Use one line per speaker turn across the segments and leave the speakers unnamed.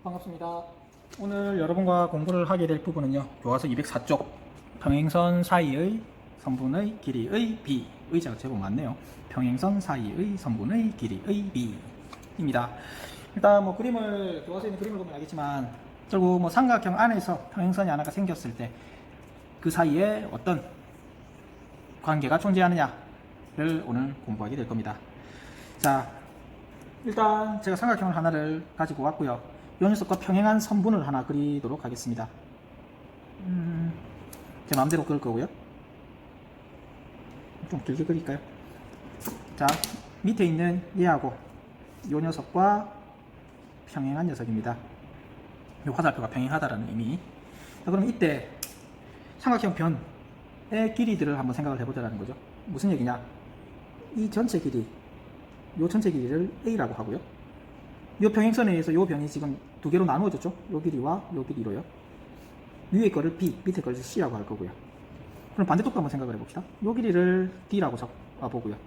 반갑습니다. 오늘 여러분과 공부를 하게 될 부분은요, 교과서 204쪽 평행선 사이의 선분의 길이의 b, 의자가 제법 많네요. 평행선 사이의 선분의 길이의 b입니다. 일단 뭐 그림을, 교과서에 있는 그림을 보면 알겠지만 결국 뭐 삼각형 안에서 평행선이 하나가 생겼을 때 그 사이에 어떤 관계가 존재하느냐를 오늘 공부하게 될 겁니다. 자, 일단 제가 삼각형을 하나를 가지고 왔고요. 이 녀석과 평행한 선분을 하나 그리도록 하겠습니다. 제 마음대로 그릴 거고요. 좀 길게 그릴까요? 자, 밑에 있는 얘하고 이 녀석과 평행한 녀석입니다. 이 화살표가 평행하다라는 의미. 자, 그럼 이때 삼각형 변의 길이들을 한번 생각을 해보자라는 거죠. 무슨 얘기냐? 이 전체 길이, 이 전체 길이를 A라고 하고요. 이 평행선에 의해서 이 변이 지금 두 개로 나누어졌죠. 이 길이와 이 길이로요. 위에 거를 B, 밑에 거를 C라고 할 거고요. 그럼 반대쪽도 한번 생각을 해봅시다. 이 길이를 D라고 잡아보고요.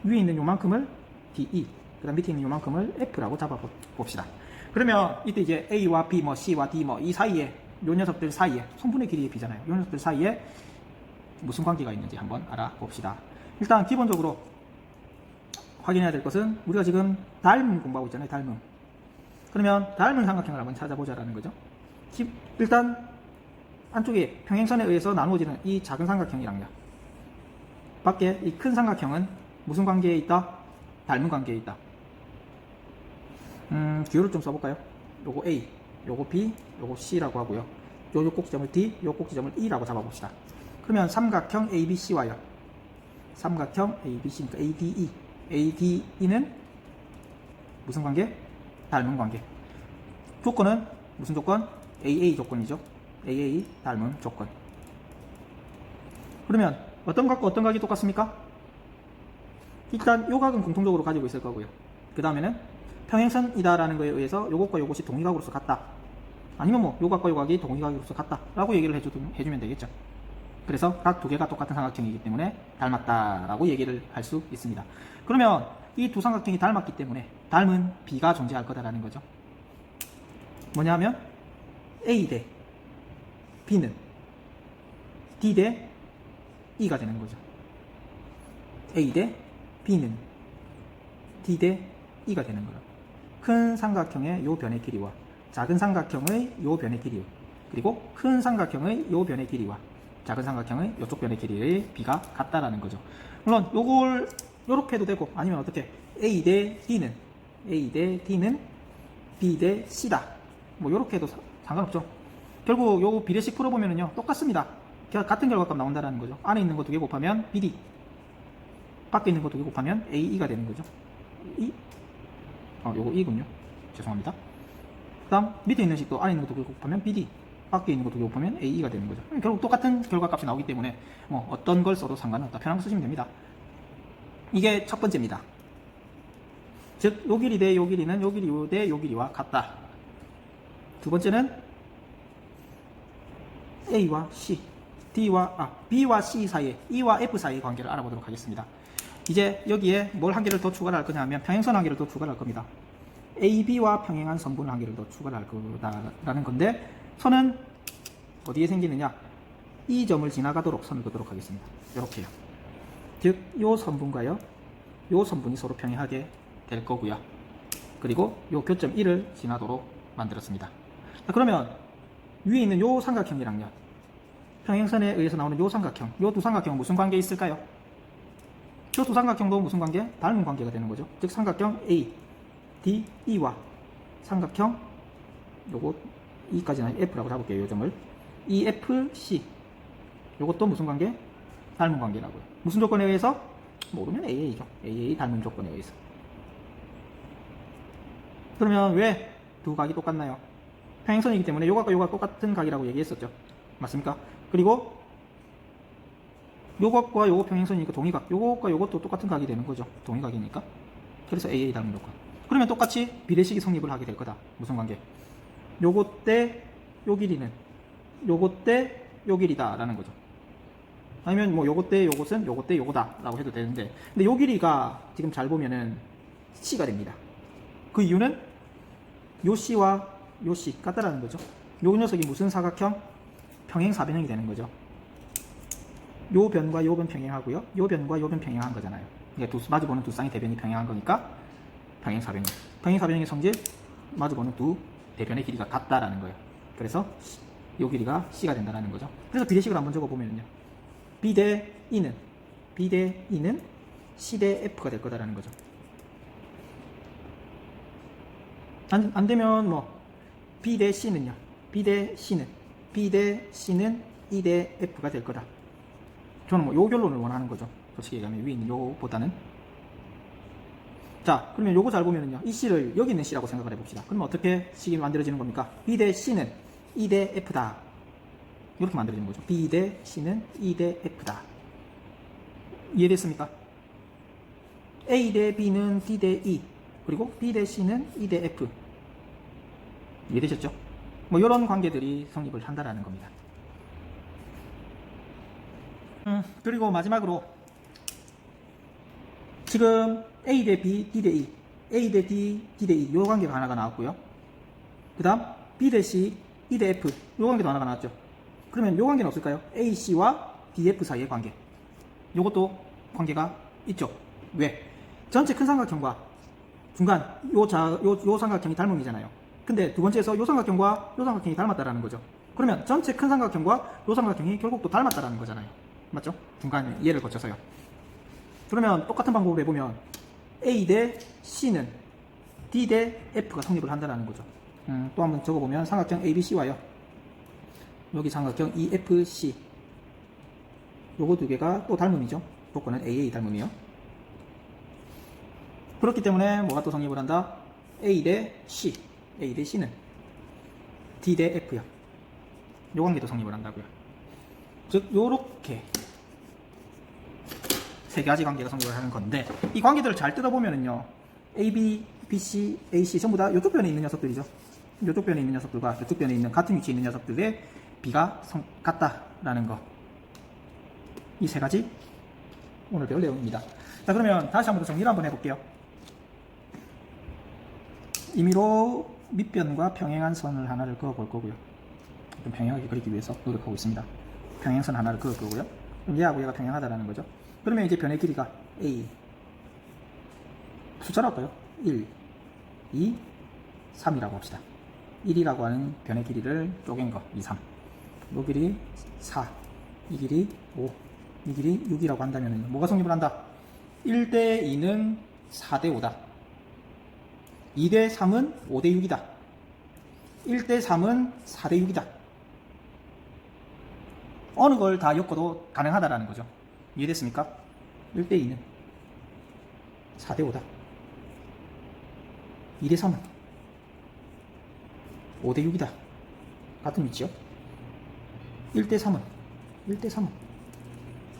위에 있는 요만큼을 DE, 그 다음 밑에 있는 요만큼을 F라고 잡아봅시다. 그러면 이때 이제 A와 B, C와 D 이 사이에, 요 녀석들 사이에, 선분의 길이의 B잖아요. 요 녀석들 사이에 무슨 관계가 있는지 한번 알아봅시다. 일단 기본적으로 확인해야 될 것은 우리가 지금 닮음 공부하고 있잖아요. 닮음. 그러면 닮은 삼각형을 한번 찾아보자라는 거죠. 일단 안쪽에 평행선에 의해서 나누어지는 이 작은 삼각형이랑요, 밖에 이 큰 삼각형은 무슨 관계에 있다? 닮은 관계에 있다. 기호를 좀 써볼까요? 요거 A, 요거 B, 요거 C라고 하고요. 요 꼭지점을 D, 요 꼭지점을 E라고 잡아봅시다. 그러면 삼각형 ABC와요, 삼각형 ABC니까 ADE, ADE는 무슨 관계? 닮은 관계. 조건은 무슨 조건? AA 조건이죠. AA 닮은 조건. 그러면 어떤 각과 어떤 각이 똑같습니까? 일단 요 각은 공통적으로 가지고 있을 거고요. 그 다음에는 평행선이다라는 거에 의해서 요것과 요것이 동의각으로서 같다. 아니면 뭐 요 각과 요 각이 동의각으로서 같다 라고 얘기를 해주면 되겠죠. 그래서 각 두 개가 똑같은 삼각형이기 때문에 닮았다라고 얘기를 할 수 있습니다. 그러면 이 두 삼각형이 닮았기 때문에 닮은 B가 존재할 거다라는 거죠. 뭐냐면 A 대 B는 D 대 E가 되는 거죠. A 대 B는 D 대 E가 되는 거죠. 큰 삼각형의 요 변의 길이와 작은 삼각형의 요 변의 길이, 그리고 큰 삼각형의 요 변의 길이와 작은 삼각형의 이쪽 변의 길이의 B가 같다라는 거죠. 물론 요걸 요렇게 해도 되고, 아니면 어떻게 A 대 D는 B 대 C다, 뭐 요렇게 해도 상관없죠. 결국 요 비례식 풀어보면은요 똑같습니다. 같은 결과값 나온다라는 거죠. 안에 있는 거 두 개 곱하면 BD, 밖에 있는 거 두 개 곱하면 AE가 되는 거죠. 요거 E군요. 죄송합니다. 그 다음 밑에 있는 식도 안에 있는 거 두 개 곱하면 BD, 밖에 있는 거 두 개 곱하면 AE가 되는 거죠. 결국 똑같은 결과값이 나오기 때문에 뭐 어떤 걸 써도 상관없다. 편한 거 쓰시면 됩니다. 이게 첫 번째입니다. 즉, 요 길이 대 요 길이는 요 길이 대 요 길이와 같다. 두 번째는 A와 C, B와 C 사이에, E와 F 사이의 관계를 알아보도록 하겠습니다. 이제 여기에 뭘 한 개를 더 추가를 할 거냐면 평행선 한 개를 더 추가를 할 겁니다. AB와 평행한 선분 한 개를 더 추가를 할 거다라는 건데, 선은 어디에 생기느냐? 이 점을 지나가도록 선을 그도록 하겠습니다. 이렇게요. 즉, 요 선분과요, 요 선분이 서로 평행하게 될 거고요. 그리고 요 교점 1을 지나도록 만들었습니다. 자, 그러면 위에 있는 요 삼각형이랑요, 평행선에 의해서 나오는 요 삼각형, 요 두 삼각형은 무슨 관계에 있을까요? 요 두 삼각형도 무슨 관계? 닮은 관계가 되는 거죠. 즉, 삼각형 A, D, E와 삼각형 요거 E까지는 F라고 잡을게요. 요 점을 EFC, 요것도 무슨 관계? 닮은 관계라고요. 무슨 조건에 의해서? 모르면 AA죠. AA 닮은 조건에 의해서. 그러면 왜 두 각이 똑같나요? 평행선이기 때문에 요각과 요각 똑같은 각이라고 얘기했었죠. 맞습니까? 그리고 요각과 요거 평행선이니까 동의각, 요것과 요것도 똑같은 각이 되는 거죠. 동의각이니까. 그래서 AA 닮은 조건. 그러면 똑같이 비례식이 성립을 하게 될 거다. 무슨 관계? 요것 대 요 길이는 요것 대 요 길이다 라는 거죠. 아니면 뭐 요것 대 요것은 요것 대 요거다 라고 해도 되는데, 근데 요 길이가 지금 잘 보면은 C가 됩니다. 그 이유는 요 C와 요 C 같다라는 거죠. 요 녀석이 무슨 사각형? 평행사변형이 되는 거죠. 요 변과 요 변 평행하고요. 요 변과 요 변 평행한 거잖아요. 이게 마주보는 두 쌍의 대변이 평행한 거니까 평행사변형. 평행사변형의 성질, 마주보는 두 대변의 길이가 같다라는 거예요. 그래서 요 길이가 C가 된다는 거죠. 그래서 비례식을 한번 적어보면요. B 대 E는 C 대 F가 될 거다라는 거죠. 안 되면 뭐 B 대 C는요. B 대 C는 E 대 F가 될 거다. 저는 뭐 요 결론을 원하는 거죠. 솔직히 얘기하면 위에 있는 요보다는. 자, 그러면 요거 잘 보면은요. 이 C를 여기 있는 C라고 생각을 해봅시다. 그러면 어떻게 식이 만들어지는 겁니까? B 대 C는 E 대 F다. 이렇게 만들어지는 거죠. B 대 C는 E 대 F다. 이해됐습니까? A 대 B는 D 대 E, 그리고 B 대 C는 E 대 F. 이해되셨죠? 뭐 이런 관계들이 성립을 한다라는 겁니다. 그리고 마지막으로 지금 A 대 B, D 대 E, A 대 D, D 대 E 이 관계가 하나가 나왔고요. 그 다음 B 대 C, E 대 F 이 관계도 하나가 나왔죠. 그러면 이 관계는 없을까요? A, C와 DF 사이의 관계. 요것도 관계가 있죠. 왜? 전체 큰 삼각형과 중간 요 삼각형이 닮음이잖아요. 근데 두 번째에서 요 삼각형과 요 삼각형이 닮았다라는 거죠. 그러면 전체 큰 삼각형과 요 삼각형이 결국 또 닮았다라는 거잖아요. 맞죠? 중간 얘를 거쳐서요. 그러면 똑같은 방법으로 해보면 A 대 C는 D 대 F가 성립을 한다는 거죠. 또 한번 적어보면 삼각형 ABC와요. 여기 삼각형 EFC. 요거 두 개가 또 닮음이죠. 조건은 AA 닮음이요. 그렇기 때문에 뭐가 또 성립을 한다? A 대 C. A 대 C는 D 대 F요. 요 관계도 성립을 한다고요. 즉 요렇게 세 가지 관계가 성립을 하는 건데, 이 관계들을 잘 뜯어보면은요, AB, BC, AC 전부 다 이쪽 변에 있는 녀석들이죠. 이쪽 변에 있는 녀석들과 이쪽 변에 있는 같은 위치에 있는 녀석들의 B가 같다라는 거. 이 세 가지 오늘 배울 내용입니다. 자, 그러면 다시 한번 더 정리를 한번 해볼게요. 임의로 밑변과 평행한 선을 하나를 그어볼 거고요. 좀 평행하게 그리기 위해서 노력하고 있습니다. 평행선 하나를 그을 거고요. 그럼 얘하고 얘가 평행하다라는 거죠. 그러면 이제 변의 길이가 A, 숫자로 할까요? 1, 2, 3이라고 합시다. 1이라고 하는 변의 길이를 쪼갠 거 2, 3. 이 길이 4, 이 길이 5, 이 길이 6이라고 한다면 뭐가 성립을 한다? 1대 2는 4대 5다. 2대 3은 5대 6이다. 1대 3은 4대 6이다. 어느 걸 다 엮어도 가능하다라는 거죠. 이해됐습니까? 1대 2는 4대 5다. 2대 3은 5대 6이다. 같은 위치요. 1대 3은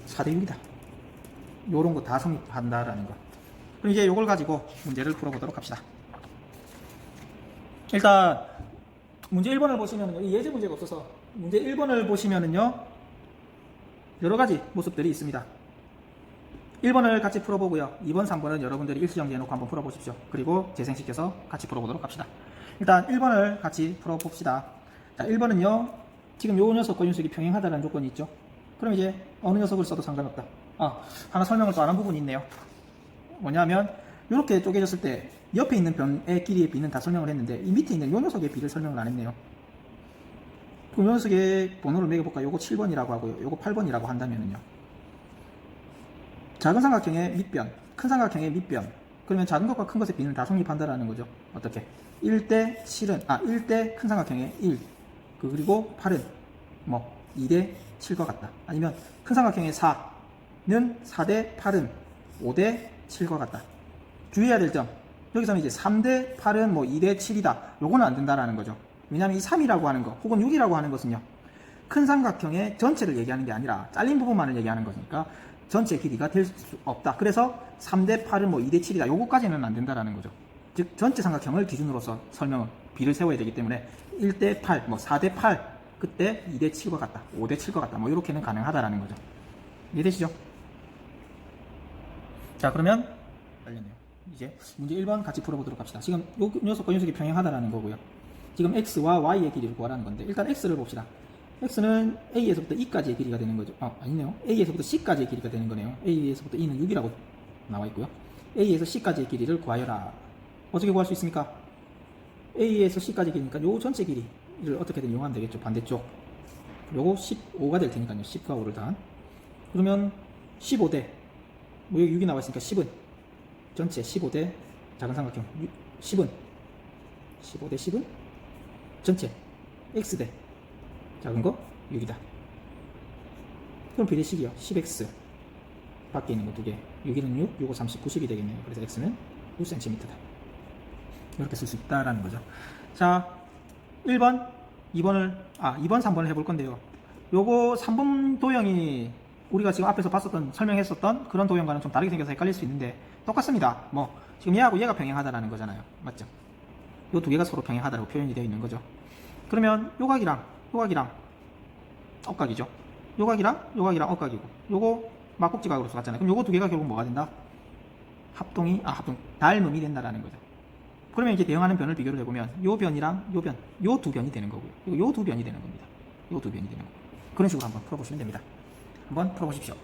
4대 6이다. 요런 거 다 성립한다라는 거. 그럼 이제 요걸 가지고 문제를 풀어보도록 합시다. 일단 문제 1번을 보시면은요, 예제 문제가 없어서 문제 1번을 보시면은요, 여러 가지 모습들이 있습니다. 1번을 같이 풀어보고요. 2번, 3번은 여러분들이 일수정지 해놓고 한번 풀어보십시오. 그리고 재생시켜서 같이 풀어보도록 합시다. 일단 1번을 같이 풀어봅시다. 자, 1번은요, 지금 요 녀석과 요 녀석이 평행하다는 조건이 있죠. 그럼 이제 어느 녀석을 써도 상관없다. 하나 설명을 또 안 한 부분이 있네요. 뭐냐면 이렇게 쪼개졌을 때 옆에 있는 변의 길이의 B는 다 설명을 했는데, 이 밑에 있는 요 녀석의 B를 설명을 안 했네요. 그 녀석의 번호를 매겨볼까요? 요거 7번이라고 하고요. 요거 8번이라고 한다면은요, 작은 삼각형의 밑변, 큰 삼각형의 밑변. 그러면 작은 것과 큰 것의 B는 다 성립한다라는 거죠. 어떻게? 1대 7은, 1대 큰 삼각형의 1. 그리고 8은 뭐 2대 7과 같다. 아니면 큰 삼각형의 4는 4대 8은 5대 7과 같다. 주의해야 될 점. 여기서는 이제 3대 8은 뭐 2대 7이다. 요거는 안 된다라는 거죠. 왜냐하면 이 3이라고 하는 거, 혹은 6이라고 하는 것은요, 큰 삼각형의 전체를 얘기하는 게 아니라 잘린 부분만을 얘기하는 거니까 전체 길이가 될 수 없다. 그래서 3대 8은 뭐 2대 7이다. 요거까지는 안 된다라는 거죠. 즉 전체 삼각형을 기준으로서 설명을, B를 세워야 되기 때문에 1대 8, 뭐 4대 8, 그때 2대 7과 같다, 5대 7과 같다, 뭐 이렇게는 가능하다라는 거죠. 이해되시죠? 자, 그러면 이제 문제 1번 같이 풀어보도록 합시다. 지금 요 녀석과 녀석이 평행하다라는 거고요. 지금 x와 y의 길이를 구하라는 건데 일단 x를 봅시다. x는 a에서부터 e까지의 길이가 되는 거죠. 아니네요. a에서부터 c까지의 길이가 되는 거네요. a에서부터 e는 6이라고 나와 있고요. a에서 c까지의 길이를 구하여라. 어떻게 구할 수 있습니까? a에서 c까지 길이니까 요 전체 길이를 어떻게든 이용하면 되겠죠. 반대쪽. 요거 15가 될 테니까요. 10과 5를 더한. 그러면 15대 뭐 여기 6이 나와 있으니까 10은 전체 15대 작은 삼각형 10은 15대 10은 전체 x대 작은 거 6이다. 그럼 비례식이요. 10x 밖에 있는 거 두 개. 6일은 6, 요거 30, 90이 되겠네요. 그래서 x는 9cm다. 이렇게 쓸 수 있다라는 거죠. 자, 1번, 2번, 3번을 해볼 건데요. 요거 3번 도형이 우리가 지금 앞에서 봤었던, 설명했었던 그런 도형과는 좀 다르게 생겨서 헷갈릴 수 있는데 똑같습니다. 뭐, 지금 얘하고 얘가 병행하다라는 거잖아요. 맞죠? 요 두 개가 서로 병행하다라고 표현이 되어 있는 거죠. 그러면 요각이랑 억각이죠. 요각이랑 억각이고 요거 막국지각으로 갔잖아요. 그럼 요거 두 개가 결국 뭐가 된다? 합동 닮음이 된다라는 거죠. 그러면 이제 대응하는 변을 비교를 해보면 요 변이랑 요 변, 요 두 변이 되는 거고요. 그리고 요 두 변이 되는 겁니다. 요 두 변이 되는 거고. 그런 식으로 한번 풀어보시면 됩니다. 한번 풀어보십시오.